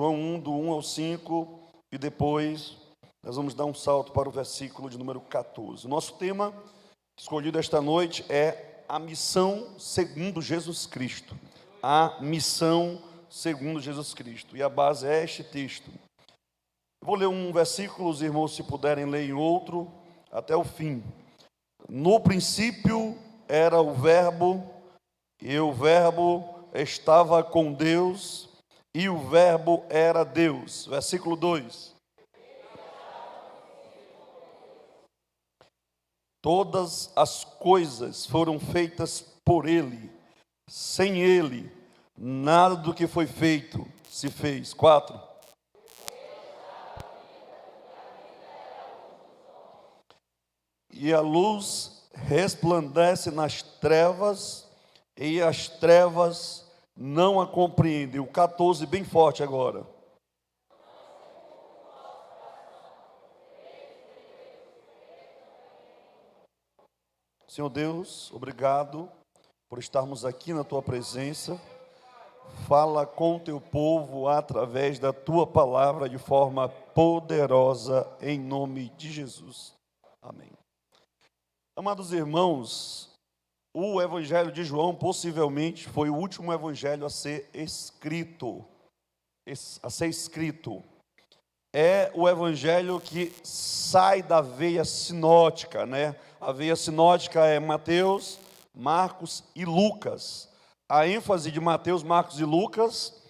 João 1, do 1 ao 5, e depois nós vamos dar um salto para o versículo de número 14. O nosso tema escolhido esta noite é a missão segundo Jesus Cristo. A missão segundo Jesus Cristo. E a base é este texto. Eu vou ler um versículo, os irmãos, se puderem, leem outro, até o fim. No princípio era o Verbo, e o Verbo estava com Deus, e o Verbo era Deus. Versículo 2. Todas as coisas foram feitas por Ele. Sem Ele, nada do que foi feito se fez. 4. E a luz resplandece nas trevas, e as trevas não a compreendem. O 14, bem forte agora. Senhor Deus, obrigado por estarmos aqui na Tua presença. Fala com o Teu povo através da Tua palavra de forma poderosa, em nome de Jesus. Amém. Amados irmãos, o Evangelho de João possivelmente foi o último evangelho a ser escrito. É o evangelho que sai da veia sinótica, né? A veia sinótica é Mateus, Marcos e Lucas. A ênfase de Mateus, Marcos e Lucas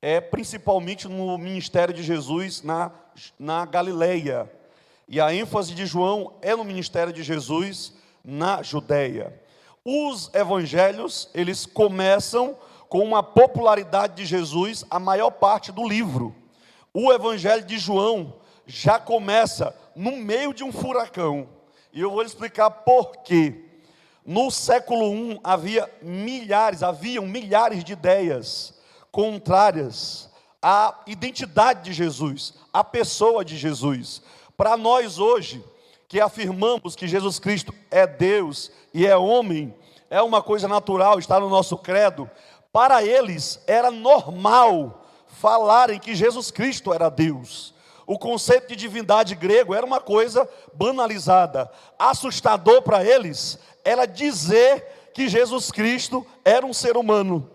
é principalmente no ministério de Jesus na Galileia. E a ênfase de João é no ministério de Jesus na Judeia. Os evangelhos, eles começam com uma popularidade de Jesus, a maior parte do livro. O evangelho de João já começa no meio de um furacão. E eu vou lhe explicar por quê. No século I haviam milhares de ideias contrárias à identidade de Jesus, à pessoa de Jesus. Para nós hoje, que afirmamos que Jesus Cristo é Deus e é homem, é uma coisa natural, está no nosso credo. Para eles era normal falarem que Jesus Cristo era Deus. O conceito de divindade grego era uma coisa banalizada. Assustador para eles era dizer que Jesus Cristo era um ser humano.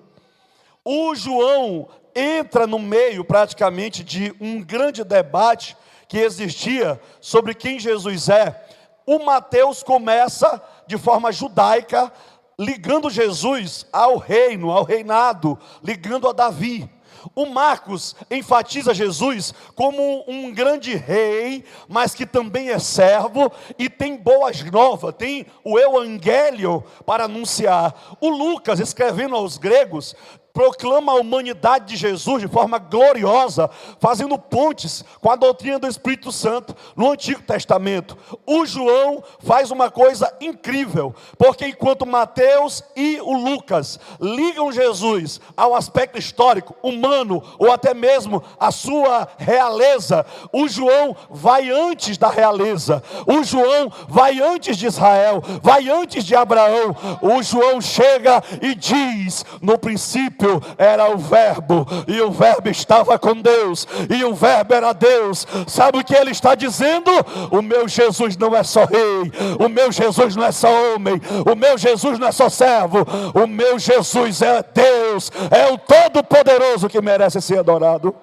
O João entra no meio praticamente de um grande debate que existia sobre quem Jesus é. O Mateus começa de forma judaica, ligando Jesus ao reino, ao reinado, ligando a Davi. O Marcos enfatiza Jesus como um grande rei, mas que também é servo e tem boas novas, tem o evangelho para anunciar. O Lucas, escrevendo aos gregos, proclama a humanidade de Jesus de forma gloriosa, fazendo pontes com a doutrina do Espírito Santo no Antigo Testamento. O João faz uma coisa incrível, porque enquanto Mateus e o Lucas ligam Jesus ao aspecto histórico, humano, ou até mesmo a sua realeza, o João vai antes da realeza. O João vai antes de Israel, vai antes de Abraão. O João chega e diz: no princípio era o Verbo, e o Verbo estava com Deus, e o Verbo era Deus. Sabe o que ele está dizendo? O meu Jesus não é só rei, o meu Jesus não é só homem, o meu Jesus não é só servo, o meu Jesus é Deus, é o Todo-Poderoso que merece ser adorado.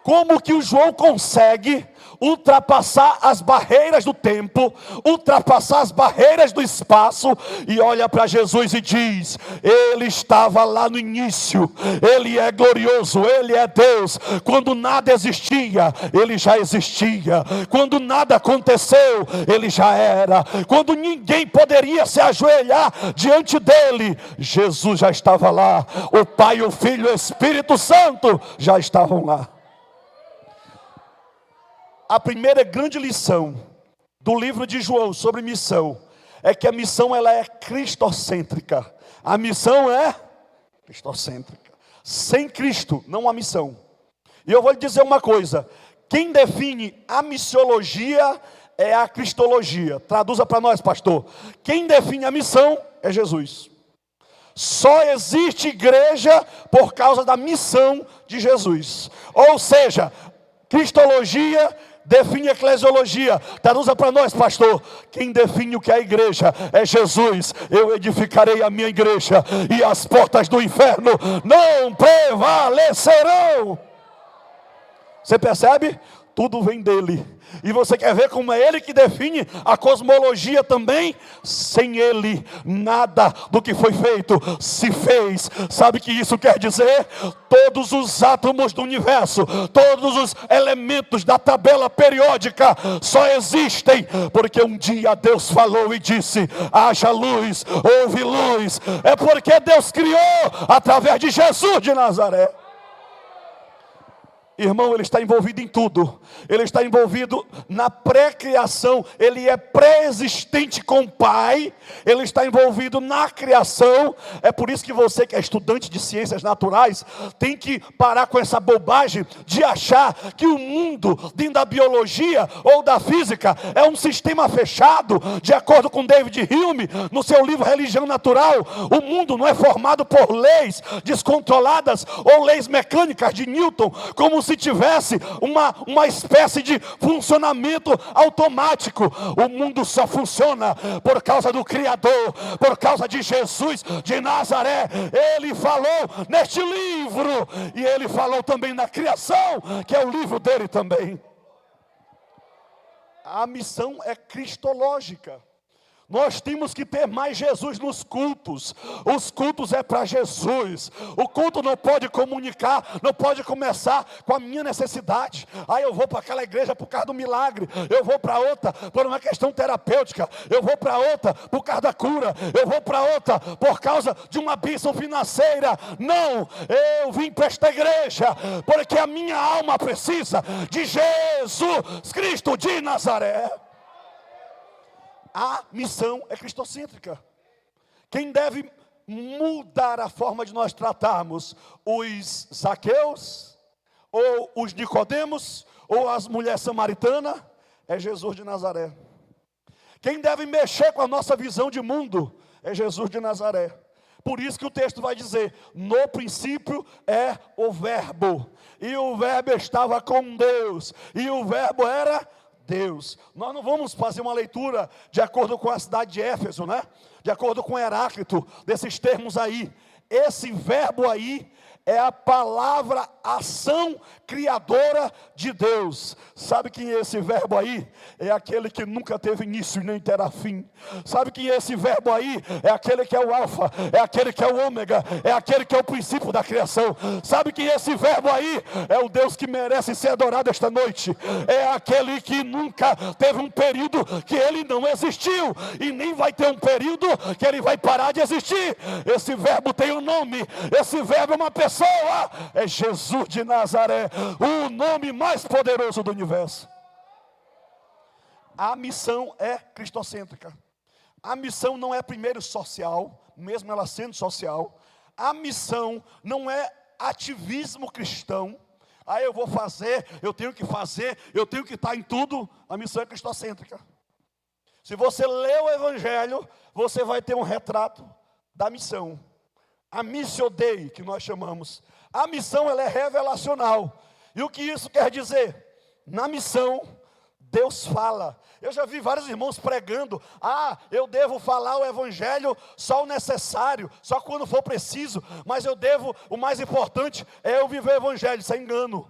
Como que o João consegue ultrapassar as barreiras do tempo, ultrapassar as barreiras do espaço, e olha para Jesus e diz: Ele estava lá no início, Ele é glorioso, Ele é Deus. Quando nada existia, Ele já existia. Quando nada aconteceu, Ele já era. Quando ninguém poderia se ajoelhar diante dEle, Jesus já estava lá. O Pai, o Filho e o Espírito Santo já estavam lá. A primeira grande lição do livro de João sobre missão é que a missão ela é cristocêntrica. A missão é cristocêntrica. Sem Cristo não há missão. E eu vou lhe dizer uma coisa: quem define a missiologia é a cristologia. Traduza para nós, pastor. Quem define a missão é Jesus. Só existe igreja por causa da missão de Jesus. Ou seja, cristologia define eclesiologia. Traduza para nós, pastor. Quem define o que é a igreja é Jesus. Eu edificarei a minha igreja e as portas do inferno não prevalecerão. Você percebe? Tudo vem dele. E você quer ver como é ele que define a cosmologia também? Sem ele, nada do que foi feito se fez. Sabe o que isso quer dizer? Todos os átomos do universo, todos os elementos da tabela periódica só existem porque um dia Deus falou e disse: haja luz, houve luz. É porque Deus criou através de Jesus de Nazaré. Irmão, ele está envolvido em tudo. Ele está envolvido na pré-criação. Ele é pré-existente com o Pai. Ele está envolvido na criação. É por isso que você que é estudante de ciências naturais tem que parar com essa bobagem de achar que o mundo dentro da biologia ou da física é um sistema fechado. De acordo com David Hume, no seu livro Religião Natural, o mundo não é formado por leis descontroladas ou leis mecânicas de Newton, como se tivesse uma espécie de funcionamento automático. O mundo só funciona por causa do Criador, por causa de Jesus de Nazaré. Ele falou neste livro, e ele falou também na criação, que é o livro dele também. A missão é cristológica. Nós temos que ter mais Jesus nos cultos. Os cultos é para Jesus. O culto não pode comunicar, não pode começar com a minha necessidade. Eu vou para aquela igreja por causa do milagre. Eu vou para outra por uma questão terapêutica. Eu vou para outra por causa da cura. Eu vou para outra por causa de uma bênção financeira. Não, eu vim para esta igreja porque a minha alma precisa de Jesus Cristo de Nazaré. A missão é cristocêntrica. Quem deve mudar a forma de nós tratarmos os Zaqueus, ou os Nicodemos, ou as mulheres samaritanas, é Jesus de Nazaré. Quem deve mexer com a nossa visão de mundo é Jesus de Nazaré. Por isso que o texto vai dizer: no princípio é o verbo, e o verbo estava com Deus, e o verbo era Deus. Nós não vamos fazer uma leitura de acordo com a cidade de Éfeso, né? De acordo com Heráclito, desses termos aí. Esse verbo aí é a palavra ação criadora de Deus. Sabe quem é esse verbo aí? É aquele que nunca teve início e nem terá fim. Sabe quem é esse verbo aí? É aquele que é o alfa, é aquele que é o ômega, é aquele que é o princípio da criação. Sabe quem é esse verbo aí? É o Deus que merece ser adorado esta noite. É aquele que nunca teve um período que ele não existiu, e nem vai ter um período que ele vai parar de existir. Esse verbo tem um nome, esse verbo é uma pessoa, é Jesus de Nazaré, o nome mais poderoso do universo. A missão é cristocêntrica. A missão não é primeiro social, mesmo ela sendo social. A missão não é ativismo cristão. Eu vou fazer, eu tenho que fazer, eu tenho que estar em tudo. A missão é cristocêntrica. Se você lê o Evangelho, você vai ter um retrato da missão. A missio Dei, que nós chamamos. A missão, ela é revelacional. E o que isso quer dizer? Na missão, Deus fala. Eu já vi vários irmãos pregando: eu devo falar o Evangelho só o necessário, só quando for preciso, mas o mais importante é eu viver o Evangelho. Isso é engano.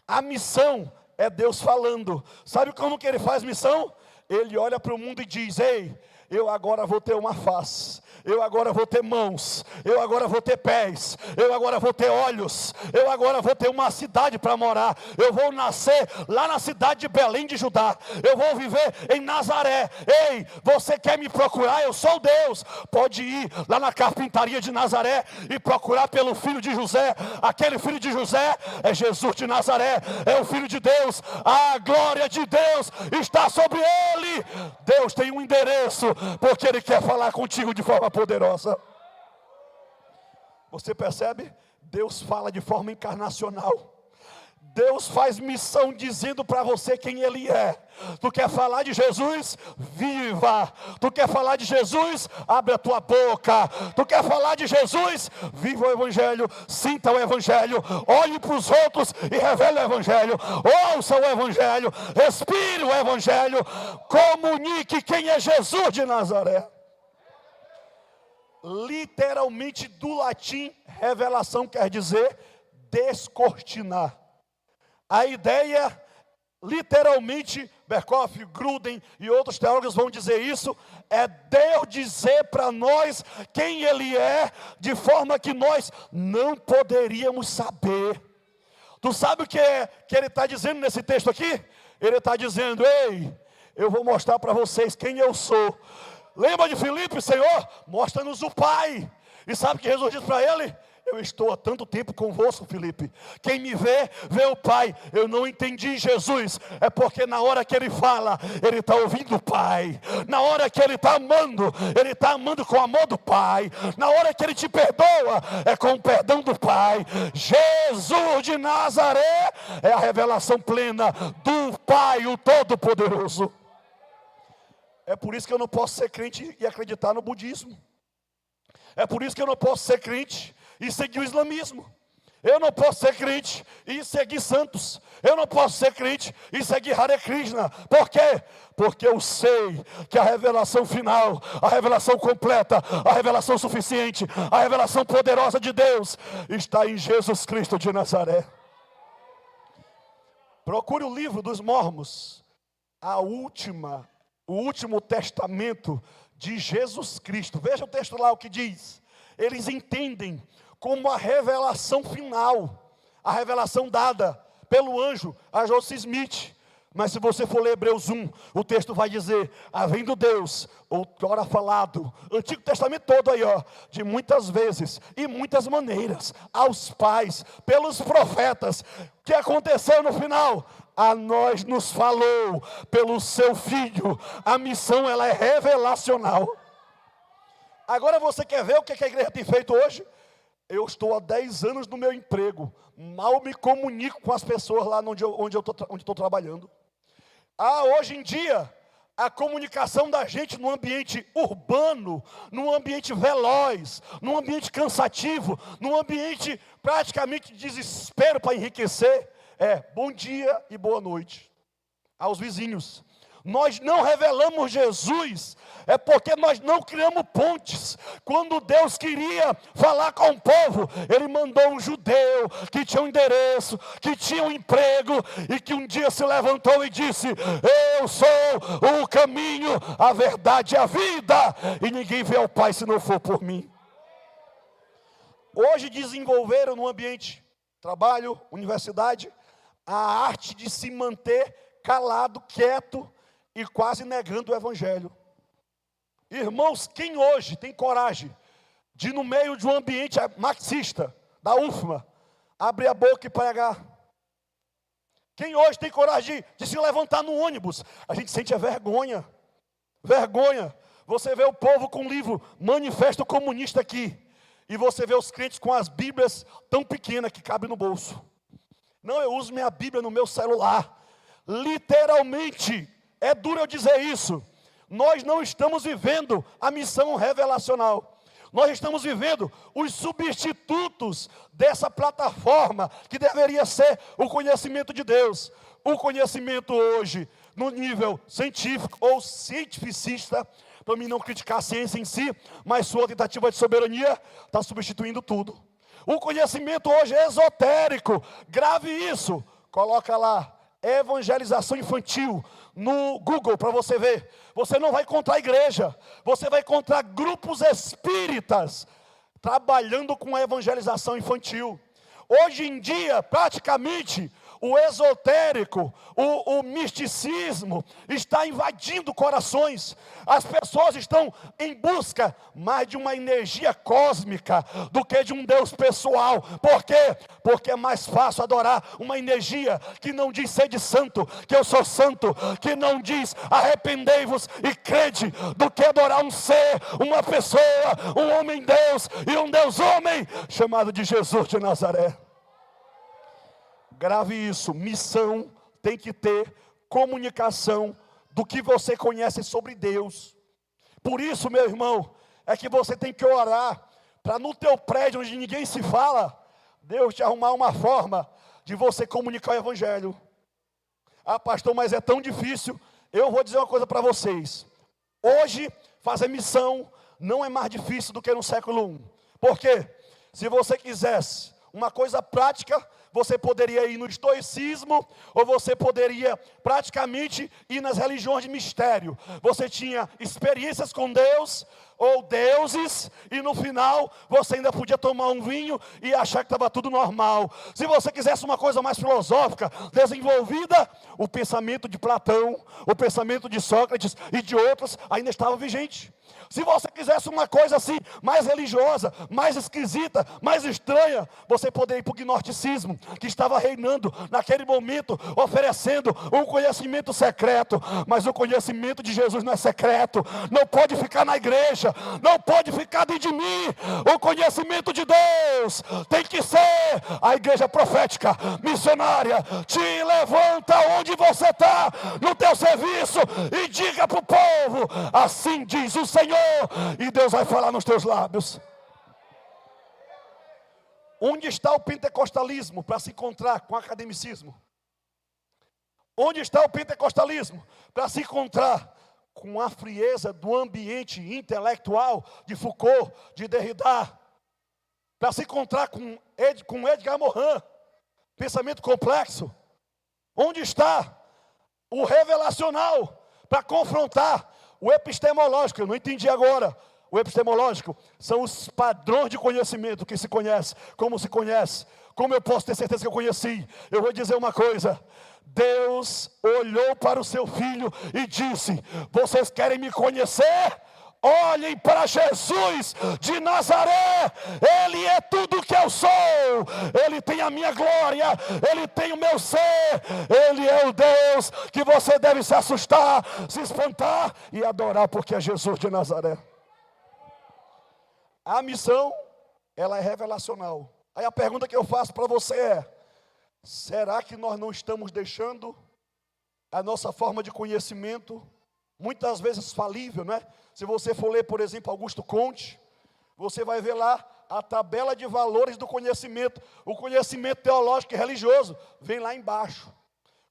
A missão é Deus falando. Sabe como que ele faz missão? Ele olha para o mundo e diz: ei, eu agora vou ter uma face, eu agora vou ter mãos, eu agora vou ter pés, eu agora vou ter olhos, eu agora vou ter uma cidade para morar, eu vou nascer lá na cidade de Belém de Judá, eu vou viver em Nazaré. Ei, você quer me procurar? Eu sou Deus. Pode ir lá na carpintaria de Nazaré e procurar pelo filho de José. Aquele filho de José é Jesus de Nazaré, é o filho de Deus. A glória de Deus está sobre ele. Deus tem um endereço, porque ele quer falar contigo de forma poderosa. Você percebe? Deus fala de forma encarnacional. Deus faz missão dizendo para você quem Ele é. Tu quer falar de Jesus? Viva! Tu quer falar de Jesus? Abre a tua boca. Tu quer falar de Jesus? Viva o Evangelho, sinta o Evangelho, olhe para os outros e revele o Evangelho. Ouça o Evangelho, respire o Evangelho, comunique quem é Jesus de Nazaré. Literalmente do latim, revelação quer dizer descortinar. A ideia, literalmente, Berkhoff, Gruden e outros teólogos vão dizer isso, é Deus dizer para nós quem Ele é, de forma que nós não poderíamos saber. Tu sabe o que Ele está dizendo nesse texto aqui? Ele está dizendo, ei, eu vou mostrar para vocês quem eu sou. Lembra de Filipe, Senhor? Mostra-nos o Pai. E sabe o que Jesus disse para ele? Eu estou há tanto tempo convosco, Filipe. Quem me vê, vê o Pai. Eu não entendi Jesus. É porque na hora que Ele fala, Ele está ouvindo o Pai. Na hora que Ele está amando com o amor do Pai. Na hora que Ele te perdoa, é com o perdão do Pai. Jesus de Nazaré é a revelação plena do Pai, o Todo-Poderoso. É por isso que eu não posso ser crente e acreditar no budismo. É por isso que eu não posso ser crente e seguir o islamismo. Eu não posso ser crente e seguir santos. Eu não posso ser crente e seguir Hare Krishna. Por quê? Porque eu sei que a revelação final, a revelação completa, a revelação suficiente, a revelação poderosa de Deus está em Jesus Cristo de Nazaré. Procure o livro dos Mormons, o último testamento de Jesus Cristo. Veja o texto lá, o que diz. Eles entendem como a revelação final, a revelação dada pelo anjo a Joseph Smith. Mas se você for ler Hebreus 1, o texto vai dizer, havendo Deus, outrora falado, Antigo Testamento todo aí, ó, de muitas vezes e muitas maneiras, aos pais, pelos profetas. O que aconteceu no final? A nós nos falou pelo seu Filho. A missão, ela é revelacional. Agora você quer ver o que a igreja tem feito hoje? Eu estou há 10 anos no meu emprego, mal me comunico com as pessoas lá onde eu estou trabalhando. Hoje em dia, a comunicação da gente no ambiente urbano, num ambiente veloz, num ambiente cansativo, num ambiente praticamente de desespero para enriquecer, é bom dia e boa noite aos vizinhos. Nós não revelamos Jesus, é porque nós não criamos pontes. Quando Deus queria falar com o povo, Ele mandou um judeu que tinha um endereço, que tinha um emprego, e que um dia se levantou e disse, eu sou o caminho, a verdade e a vida, e ninguém vê ao Pai se não for por mim. Hoje desenvolveram no ambiente, trabalho, universidade, a arte de se manter calado, quieto, e quase negando o Evangelho. Irmãos, quem hoje tem coragem de, no meio de um ambiente marxista, da UFMA, abrir a boca e pregar? Quem hoje tem coragem de se levantar no ônibus? A gente sente a vergonha. Vergonha. Você vê o povo com o livro Manifesto Comunista aqui, e você vê os crentes com as Bíblias tão pequenas que cabem no bolso. Não, eu uso minha Bíblia no meu celular. Literalmente, é duro eu dizer isso. Nós não estamos vivendo a missão revelacional. Nós estamos vivendo os substitutos dessa plataforma que deveria ser o conhecimento de Deus. O conhecimento hoje, no nível científico ou cientificista, para mim não criticar a ciência em si, mas sua tentativa de soberania está substituindo tudo. O conhecimento hoje é esotérico. Grave isso. Coloca lá, evangelização infantil no Google para você ver. Você não vai encontrar igreja, você vai encontrar grupos espíritas trabalhando com a evangelização infantil. Hoje em dia, praticamente, o esotérico, o misticismo está invadindo corações. As pessoas estão em busca mais de uma energia cósmica do que de um Deus pessoal. Por quê? Porque é mais fácil adorar uma energia que não diz sede santo, que eu sou santo, que não diz arrependei-vos e crede, do que adorar um ser, uma pessoa, um homem-deus e um Deus-homem chamado de Jesus de Nazaré. Grave isso, missão tem que ter comunicação do que você conhece sobre Deus. Por isso, meu irmão, é que você tem que orar, para no teu prédio onde ninguém se fala, Deus te arrumar uma forma de você comunicar o Evangelho. Ah, pastor, mas é tão difícil. Eu vou dizer uma coisa para vocês. Hoje, fazer missão não é mais difícil do que no século I. Por quê? Se você quisesse uma coisa prática, você poderia ir no estoicismo, ou você poderia praticamente ir nas religiões de mistério. Você tinha experiências com Deus, ou deuses, e no final você ainda podia tomar um vinho e achar que estava tudo normal. Se você quisesse uma coisa mais filosófica, desenvolvida, o pensamento de Platão, o pensamento de Sócrates e de outros ainda estava vigente. Se você quisesse uma coisa assim, mais religiosa, mais esquisita, mais estranha, você poderia ir para o gnosticismo, que estava reinando naquele momento, oferecendo um conhecimento secreto. Mas o conhecimento de Jesus não é secreto, não pode ficar na igreja, não pode ficar dentro de mim. O conhecimento de Deus tem que ser a igreja profética, missionária. Te levanta onde você está, no teu serviço, e diga para o povo: assim diz o Senhor. E Deus vai falar nos teus lábios. Onde está o pentecostalismo para se encontrar com o academicismo? Onde está o pentecostalismo para se encontrar com a frieza do ambiente intelectual de Foucault, de Derrida? Para se encontrar com Edgar Morin, pensamento complexo? Onde está o revelacional para confrontar o epistemológico? Eu não entendi agora. O epistemológico são os padrões de conhecimento que se conhece, como se conhece. Como eu posso ter certeza que eu conheci? Eu vou dizer uma coisa. Deus olhou para o seu filho e disse: vocês querem me conhecer? Olhem para Jesus de Nazaré. Ele é tudo que eu sou. Ele tem a minha glória. Ele tem o meu ser. Ele é o Deus que você deve se assustar, se espantar e adorar, porque é Jesus de Nazaré. A missão, ela é revelacional. Aí a pergunta que eu faço para você é: será que nós não estamos deixando a nossa forma de conhecimento, muitas vezes falível, né? Se você for ler, por exemplo, Augusto Comte, você vai ver lá a tabela de valores do conhecimento. O conhecimento teológico e religioso vem lá embaixo.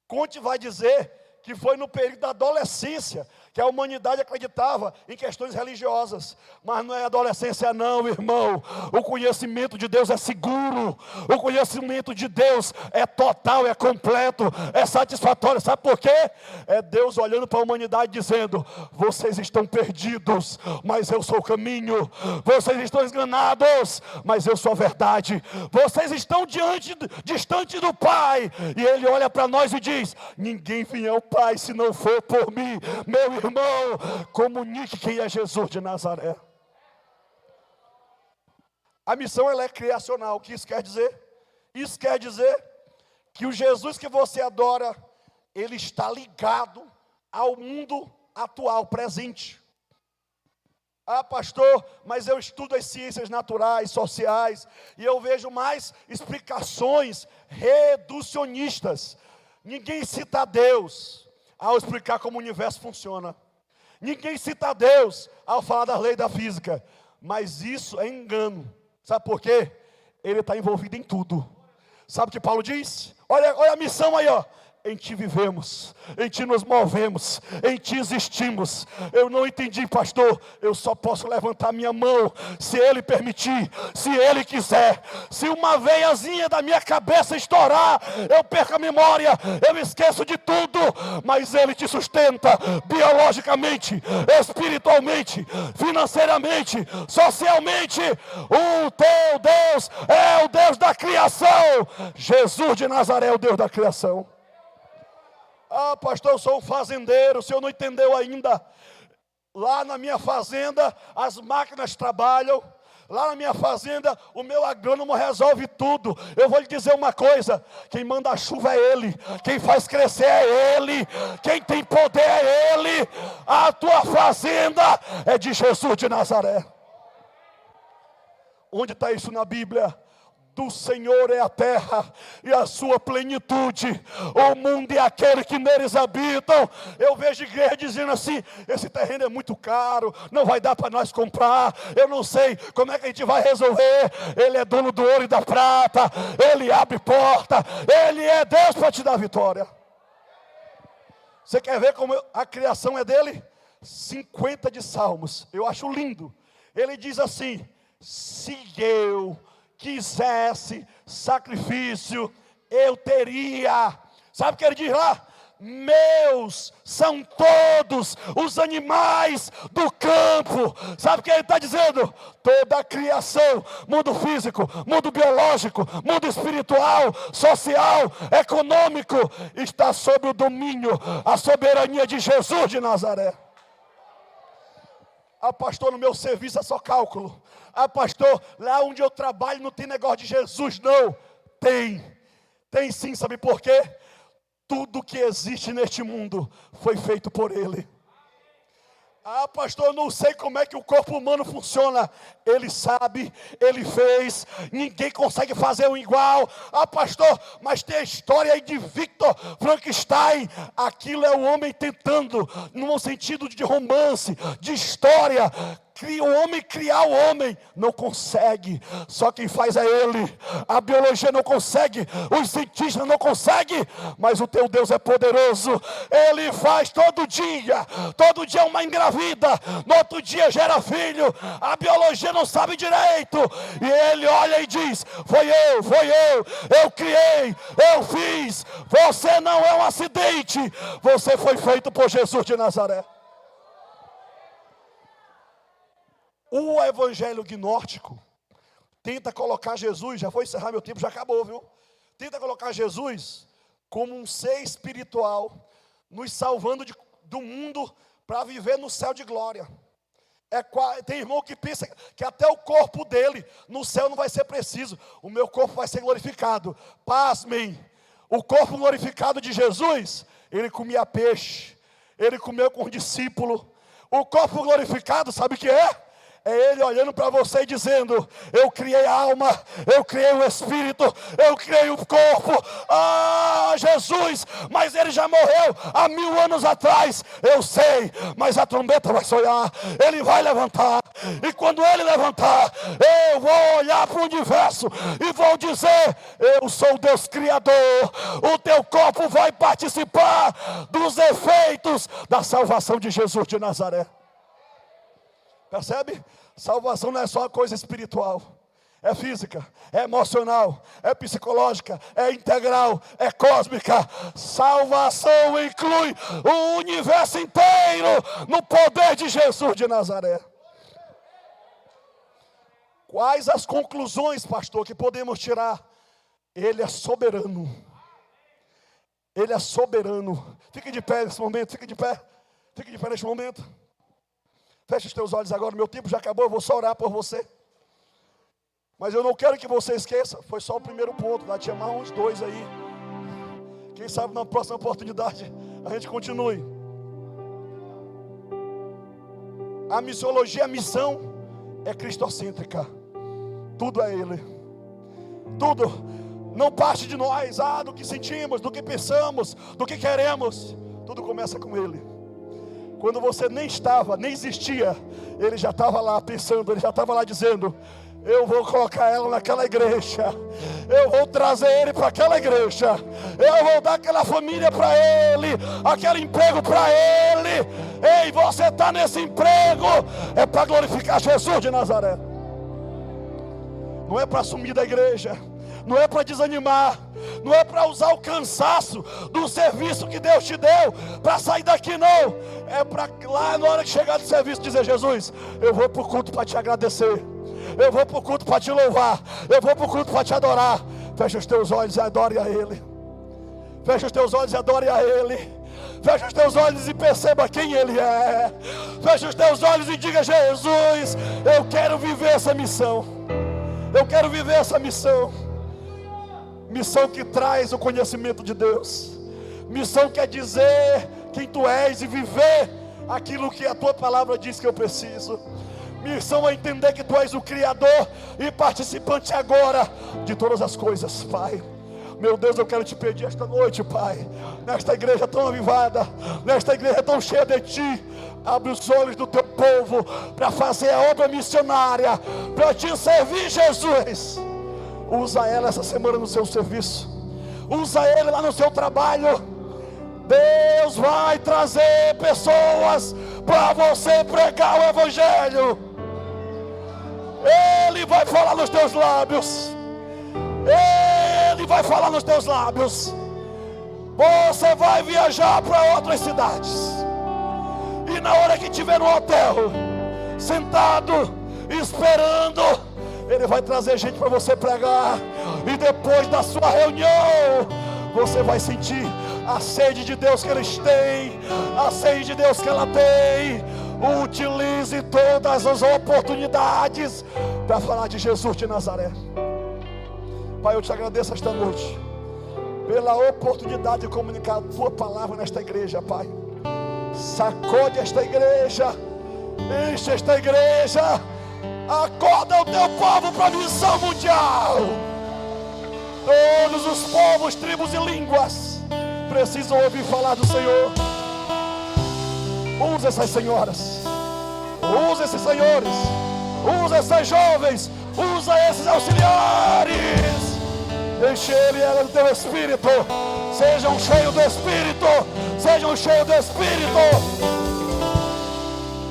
Comte vai dizer que foi no período da adolescência que a humanidade acreditava em questões religiosas. Mas não é adolescência não, irmão. O conhecimento de Deus é seguro. O conhecimento de Deus é total, é completo, é satisfatório. Sabe por quê? É Deus olhando para a humanidade dizendo: vocês estão perdidos, mas eu sou o caminho. Vocês estão enganados, mas eu sou a verdade. Vocês estão distante do Pai. E Ele olha para nós e diz: ninguém vem ao Pai se não for por mim. Meu irmão, comunique quem é Jesus de Nazaré. A missão, ela é criacional. O que isso quer dizer? Isso quer dizer que o Jesus que você adora, ele está ligado ao mundo atual, presente. Ah, pastor, mas eu estudo as ciências naturais, sociais, e eu vejo mais explicações reducionistas. Ninguém cita Deus ao explicar como o universo funciona. Ninguém cita Deus ao falar das leis da física. Mas isso é engano. Sabe por quê? Ele está envolvido em tudo. Sabe o que Paulo diz? Olha a missão aí, ó. Em ti vivemos, em ti nos movemos, em ti existimos. Eu não entendi, pastor. Eu só posso levantar minha mão se Ele permitir, se Ele quiser. Se uma veiazinha da minha cabeça estourar, eu perco a memória, eu esqueço de tudo. Mas Ele te sustenta biologicamente, espiritualmente, financeiramente, socialmente. O teu Deus é o Deus da criação. Jesus de Nazaré é o Deus da criação. Ah, pastor, eu sou um fazendeiro. O senhor não entendeu ainda. Lá na minha fazenda, as máquinas trabalham. Lá na minha fazenda, o meu agrônomo resolve tudo. Eu vou lhe dizer uma coisa: quem manda a chuva é Ele. Quem faz crescer é Ele. Quem tem poder é Ele. A tua fazenda é de Jesus de Nazaré. Onde está isso na Bíblia? do Senhor é a terra e a sua plenitude, o mundo e aquele que neles habitam. Eu vejo igreja dizendo assim: esse terreno é muito caro, não vai dar para nós comprar, eu não sei como é que a gente vai resolver. Ele é dono do ouro e da prata, Ele abre porta, Ele é Deus para te dar vitória. Você quer ver como a criação é dele? 50 de Salmos, eu acho lindo. Ele diz assim: se eu quisesse sacrifício, eu teria. Sabe o que ele diz lá? Meus são todos os animais do campo. Sabe o que ele está dizendo? Toda a criação, mundo físico, mundo biológico, mundo espiritual, social, econômico, está sob o domínio, a soberania de Jesus de Nazaré. Ah, pastor, no meu serviço é só cálculo. Ah, pastor, lá onde eu trabalho não tem negócio de Jesus. Não, tem sim, sabe por quê? Tudo que existe neste mundo foi feito por Ele. Ah, pastor, eu não sei como é que o corpo humano funciona. Ele sabe, Ele fez, ninguém consegue fazer um igual. Ah, pastor, mas tem a história aí de Victor Frankenstein. Aquilo é o homem tentando, num sentido de romance, de história, o homem criar o homem, não consegue, só quem faz é Ele. A biologia não consegue, os cientistas não conseguem, mas o teu Deus é poderoso. Ele faz todo dia uma engravida, no outro dia gera filho. A biologia não sabe direito, e Ele olha e diz: foi eu criei, eu fiz. Você não é um acidente, você foi feito por Jesus de Nazaré. O evangelho gnóstico tenta colocar Jesus, já vou encerrar meu tempo, já acabou, viu? Tenta colocar Jesus como um ser espiritual, nos salvando do mundo para viver no céu de glória. Tem irmão que pensa que até o corpo dele no céu não vai ser preciso. O meu corpo vai ser glorificado. Pasmem, o corpo glorificado de Jesus, ele comia peixe, ele comeu com o discípulo. O corpo glorificado, sabe o que é? É Ele olhando para você e dizendo: eu criei a alma, eu criei o espírito, eu criei o corpo. Ah, Jesus, mas Ele já morreu há 1000 anos atrás. Eu sei, mas a trombeta vai soar, Ele vai levantar. E quando Ele levantar, eu vou olhar para o universo e vou dizer: eu sou o Deus Criador. O teu corpo vai participar dos efeitos da salvação de Jesus de Nazaré. Percebe? Salvação não é só uma coisa espiritual, é física, é emocional, é psicológica, é integral, é cósmica. Salvação inclui o universo inteiro no poder de Jesus de Nazaré. Quais as conclusões, pastor, que podemos tirar? Ele é soberano. Ele é soberano. Fique de pé nesse momento, fique de pé neste momento. Feche os teus olhos agora, meu tempo já acabou, eu vou só orar por você. Mas eu não quero que você esqueça, foi só o primeiro ponto, vai te chamar uns 2 aí. Quem sabe na próxima oportunidade a gente continue. A missiologia, a missão é cristocêntrica. Tudo é Ele. Tudo não parte de nós, do que sentimos, do que pensamos, do que queremos. Tudo começa com Ele. Quando você nem estava, nem existia, Ele já estava lá pensando, Ele já estava lá dizendo: eu vou colocar ela naquela igreja, eu vou trazer ele para aquela igreja, eu vou dar aquela família para ele, aquele emprego para ele. Ei, você está nesse emprego, é para glorificar Jesus de Nazaré. Não é para sumir da igreja, não é para desanimar, não é para usar o cansaço do serviço que Deus te deu para sair daqui, não. É para lá na hora de chegar do serviço dizer: Jesus, eu vou para o culto para te agradecer, eu vou para o culto para te louvar, eu vou para o culto para te adorar. Fecha os teus olhos e adore a Ele. Fecha os teus olhos e adore a Ele. Fecha os teus olhos e perceba quem Ele é. Fecha os teus olhos e diga: Jesus, eu quero viver essa missão. Eu quero viver essa missão. Missão que traz o conhecimento de Deus. Missão que é dizer quem Tu és e viver aquilo que a Tua palavra diz que eu preciso. Missão é entender que Tu és o Criador e participante agora de todas as coisas, Pai. Meu Deus, eu quero Te pedir esta noite, Pai, nesta igreja tão avivada, nesta igreja tão cheia de Ti, abre os olhos do Teu povo para fazer a obra missionária, para Te servir, Jesus. Usa ela essa semana no seu serviço, usa ele lá no seu trabalho. Deus vai trazer pessoas para você pregar o Evangelho. Ele vai falar nos teus lábios. Ele vai falar nos teus lábios. Você vai viajar para outras cidades, e na hora que estiver no hotel, sentado, esperando, Ele vai trazer gente para você pregar. E depois da sua reunião, você vai sentir a sede de Deus que eles têm, a sede de Deus que ela tem. Utilize todas as oportunidades para falar de Jesus de Nazaré. Pai, eu Te agradeço esta noite pela oportunidade de comunicar a Tua palavra nesta igreja, Pai. Sacode esta igreja, enche esta igreja, acorda o Teu povo para a missão mundial. Todos os povos, tribos e línguas precisam ouvir falar do Senhor. Usa essas senhoras, usa esses senhores, usa essas jovens, usa esses auxiliares. Enche ele e ela do Teu Espírito. Sejam cheios do Espírito, sejam cheios do Espírito,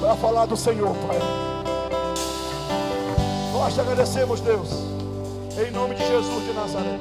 para falar do Senhor, Pai. Nós Te agradecemos, Deus, em nome de Jesus de Nazaré.